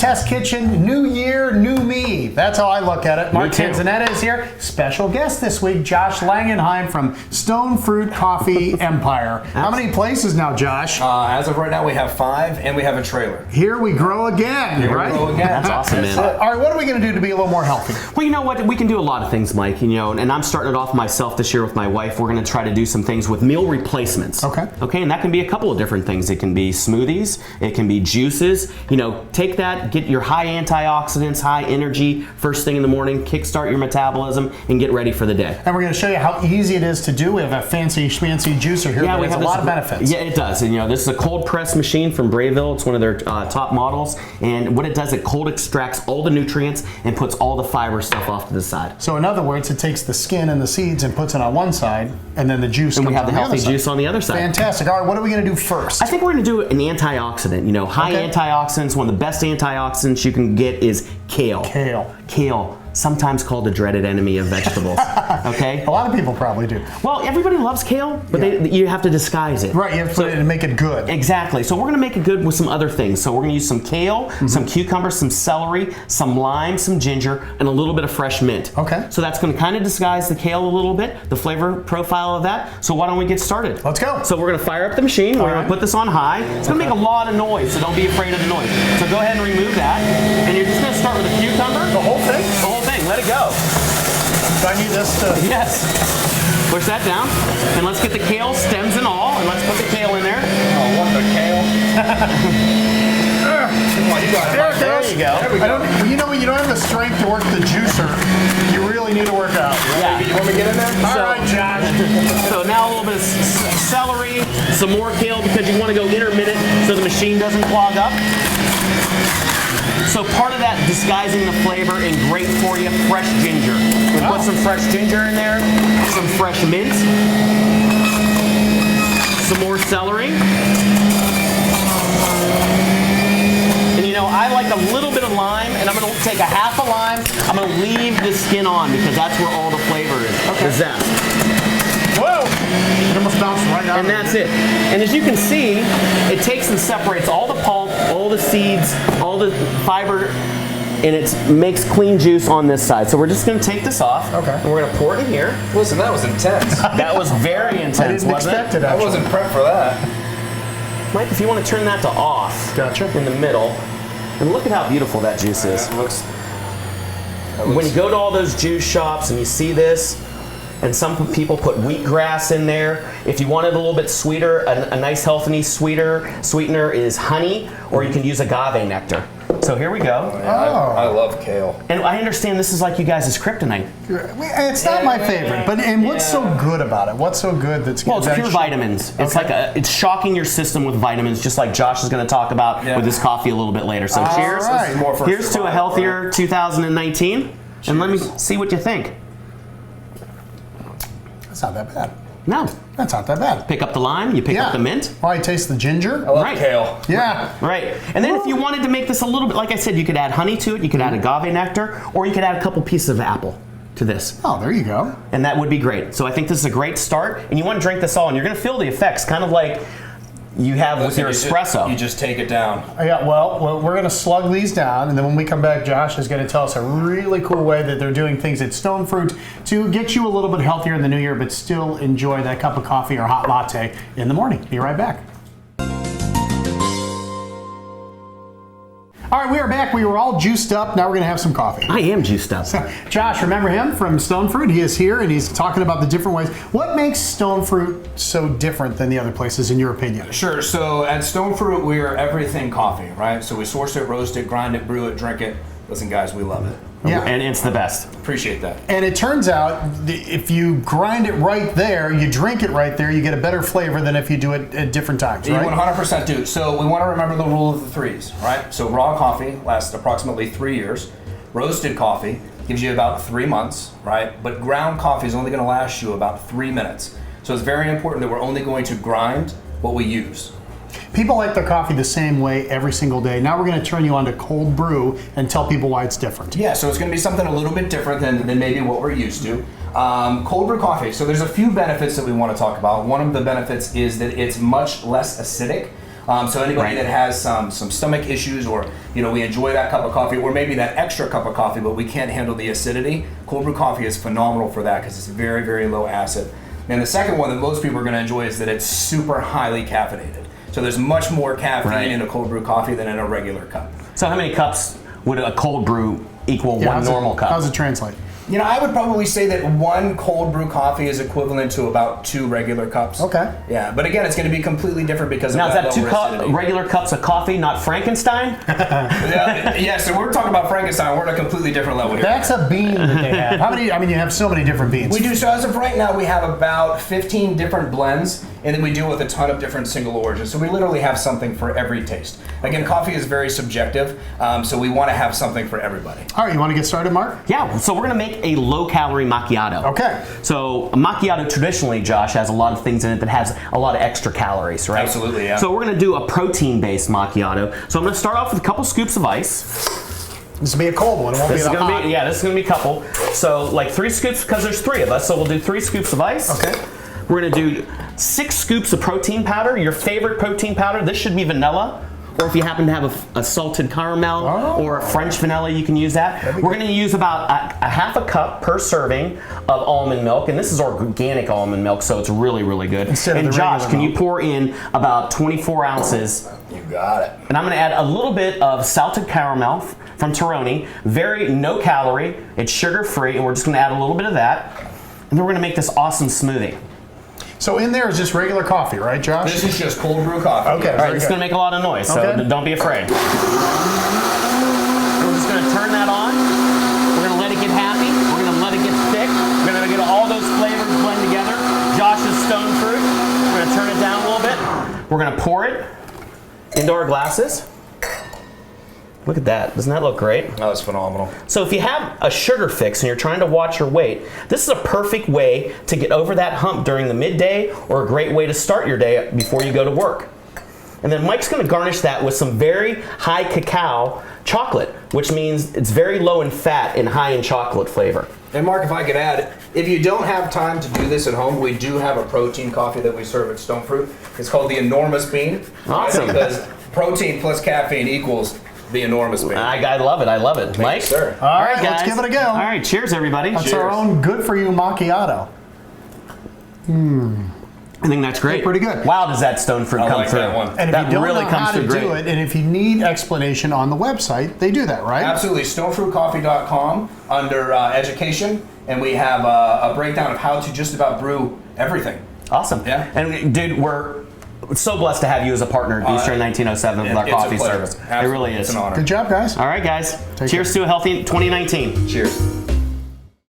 test kitchen, new year, new me. That's how I look at it. Mark Canzonetta is here. Special guest this week, Josh Langenheim from Stone Fruit Coffee Empire. How many places now, Josh? As of right now, we have 5, and we have a trailer. Here we grow again, right? We grow again. That's awesome, man. All right, what are we going to do to be a little more healthy? Well, you know what? We can do a lot of things, Mike. You know, and I'm starting it off myself this year with my wife. We're going to try to do some things with meal replacements. Okay. Okay, and that can be a couple of different things. It can be smoothies. It can be juices. You know, take that, get your high antioxidants, high energy first thing in the morning, kickstart your metabolism, and get ready for the day. And we're going to show you how easy it is to do. We have a fancy schmancy juicer here. Yeah, we have a lot of benefits. Yeah, it does. And you know, this is a cold press machine from Brayville. It's one of their top models. And what it does, it cold extracts all the nutrients and puts all the fiber stuff off to the side. So in other words, it takes the skin and the seeds and puts it on one side, and then the juice. And we comes have the healthy juice on the other side. Fantastic. All right, what are we going to do first? I think we're going to do an antioxidant. You know, high antioxidants. One of the best antioxidants you can get is kale. Kale, sometimes called the dreaded enemy of vegetables. Okay. A lot of people probably do. Well, everybody loves kale, but you have to disguise it. Right. You have to put it and make it good. Exactly. So we're going to make it good with some other things. So we're going to use some kale, some cucumber, some celery, some lime, some ginger, and a little bit of fresh mint. Okay. So that's going to kind of disguise the kale a little bit, the flavor profile of that. So why don't we get started? Let's go. So we're going to fire up the machine. We're going to put this on high. It's going to make a lot of noise, so don't be afraid of the noise. So go ahead and remove that. And you're just going to start with a cucumber. The whole thing? The whole thing. Let it go. Do I need this to... Yes. Push that down. And let's get the kale stems and all. And let's put the kale in there. Oh, what the kale? Come on, you got it. There you go. There we go. You know, when you don't have the strength to work the juicer, you really need to work out. Yeah. You want me to get in there? All right, Josh. So now a little bit of celery, some more kale because you want to go intermittent so the machine doesn't clog up. So part of that disguising the flavor and great for you, fresh ginger. We put some fresh ginger in there, some fresh mint, some more celery. And you know, I like a little bit of lime, and I'm going to take a half a lime. I'm going to leave the skin on because that's where all the flavor is, the zest. Whoa! It almost bounced right out. And that's it. And as you can see, it takes and separates all the pulp, all the seeds, all the fiber, and it makes clean juice on this side. So we're just going to take this off. Okay. And we're going to pour it in here. Listen, that was intense. That was very intense, I didn't wasn't expect it? it, I actually. wasn't prepped for that. Mike, if you want to turn that to off. Gotcha. In the middle. And look at how beautiful that juice is. That looks When you go to all those juice shops and you see this, and some people put wheatgrass in there. If you want it a little bit sweeter, a nice healthy sweetener is honey, or you can use agave nectar. So here we go. I love kale. And I understand this is like you guys' kryptonite. It's not my favorite, but what's so good about it? What's so good that's Well, it's pure vitamins. It's like it's shocking your system with vitamins, just like Josh is going to talk about with his coffee a little bit later. So cheers. Right. Here's to a healthier 2019. Cheers. And let me see what you think. That's not that bad. No. That's not that bad. Pick up the lime, you pick up the mint. Oh, I taste the ginger. I love kale. Yeah. Right. And then if you wanted to make this a little bit, like I said, you could add honey to it, you could add agave nectar, or you could add a couple pieces of apple to this. Oh, there you go. And that would be great. So I think this is a great start, and you want to drink this all, and you're going to feel the effects, kind of like you have with your espresso. You just take it down. Yeah, well, we're going to slug these down, and then when we come back, Josh is going to tell us a really cool way that they're doing things at Stone Fruit to get you a little bit healthier in the new year, but still enjoy that cup of coffee or hot latte in the morning. Be right back. All right, we are back. We were all juiced up. Now we're going to have some coffee. I am juiced up. Josh, remember him from Stone Fruit? He is here, and he's talking about the different ways. What makes Stone Fruit so different than the other places, in your opinion? Sure. So at Stone Fruit, we are everything coffee, right? So we source it, roast it, grind it, brew it, drink it. Listen, guys, we love it. Yeah. And it's the best. Appreciate that. And it turns out, if you grind it right there, you drink it right there, you get a better flavor than if you do it at different times, right? You 100% do. So we want to remember the rule of the threes, right? So raw coffee lasts approximately 3 years. Roasted coffee gives you about 3 months, right? But ground coffee is only going to last you about 3 minutes. So it's very important that we're only going to grind what we use. People like their coffee the same way every single day. Now we're going to turn you on to cold brew and tell people why it's different. Yeah, so it's going to be something a little bit different than maybe what we're used to. Cold brew coffee. So there's a few benefits that we want to talk about. One of the benefits is that it's much less acidic. So anybody that has some stomach issues, or we enjoy that cup of coffee, or maybe that extra cup of coffee, but we can't handle the acidity, cold brew coffee is phenomenal for that because it's very, very low acid. And the second one that most people are going to enjoy is that it's super highly caffeinated. So there's much more caffeine in a cold brew coffee than in a regular cup. So how many cups would a cold brew equal one normal cup? How does it translate? I would probably say that one cold brew coffee is equivalent to about 2 regular cups. Okay. Yeah, but again, it's going to be completely different because of Now, is that that lower acidity. regular cups of coffee, not Frankenstein? Yeah, so we're talking about Frankenstein. We're at a completely different level here. That's a bean that they have. How many? I mean, you have so many different beans. We do. So as of right now, we have about 15 different blends, and then we deal with a ton of different single origins. So we literally have something for every taste. Again, coffee is very subjective, so we want to have something for everybody. All right, you want to get started, Mark? Yeah, so we're going to make a low-calorie macchiato. Okay. So a macchiato traditionally, Josh, has a lot of things in it that has a lot of extra calories, right? Absolutely, yeah. So we're going to do a protein-based macchiato. So I'm going to start off with a couple scoops of ice. This will be a cold one. It won't This is be a going hot. to be, this is going to be a couple. So like 3 scoops, because there's 3 of us, so we'll do 3 scoops of ice. Okay. We're going to do 6 scoops of protein powder. Your favorite protein powder. This should be vanilla. Or if you happen to have a salted caramel or a French vanilla, you can use that. We're going to use about a half a cup per serving of almond milk, and this is organic almond milk, so it's really, really good. Instead of and the Josh, regular can you milk. pour in about 24 ounces? You got it. And I'm going to add a little bit of salted caramel from Toroni. Very no calorie. It's sugar free, and we're just going to add a little bit of that. And then we're going to make this awesome smoothie. So in there is just regular coffee, right, Josh? This is just cold brew coffee. Okay. All right, it's going to make a lot of noise, so Okay. don't be afraid. We're just going to turn that on. We're going to let it get happy. We're going to let it get thick. We're going to get all those flavors blend together. Josh's stone fruit. We're going to turn it down a little bit. We're going to pour it into our glasses. Look at that. Doesn't that look great? That was phenomenal. So if you have a sugar fix and you're trying to watch your weight, this is a perfect way to get over that hump during the midday, or a great way to start your day before you go to work. And then Mike's going to garnish that with some very high cacao chocolate, which means it's very low in fat and high in chocolate flavor. And Mark, if I could add, if you don't have time to do this at home, we do have a protein coffee that we serve at Stone Fruit. It's called the Enormous Bean. Awesome. Because protein plus caffeine equals the Enormous Bean. I love it. I love it. Mike? Sir. All right, guys. let's give it a go. All right, cheers, everybody. That's Cheers. our own good-for-you macchiato. I think that's great. Pretty good. Wow, does that stone fruit I come like through? that one. And if that you don't really know comes how to through do great. it, and if you need explanation on the website, they do that, right? Absolutely. Stonefruitcoffee.com under education, and we have a breakdown of how to just about brew everything. Awesome. Yeah. And dude, we're so blessed to have you as a partner at Eastern 1907 with our It's a coffee pleasure. service. It Absolutely. really is. It's an honor. Good job, guys. All right, guys. Take Cheers to a healthy 2019. Cheers.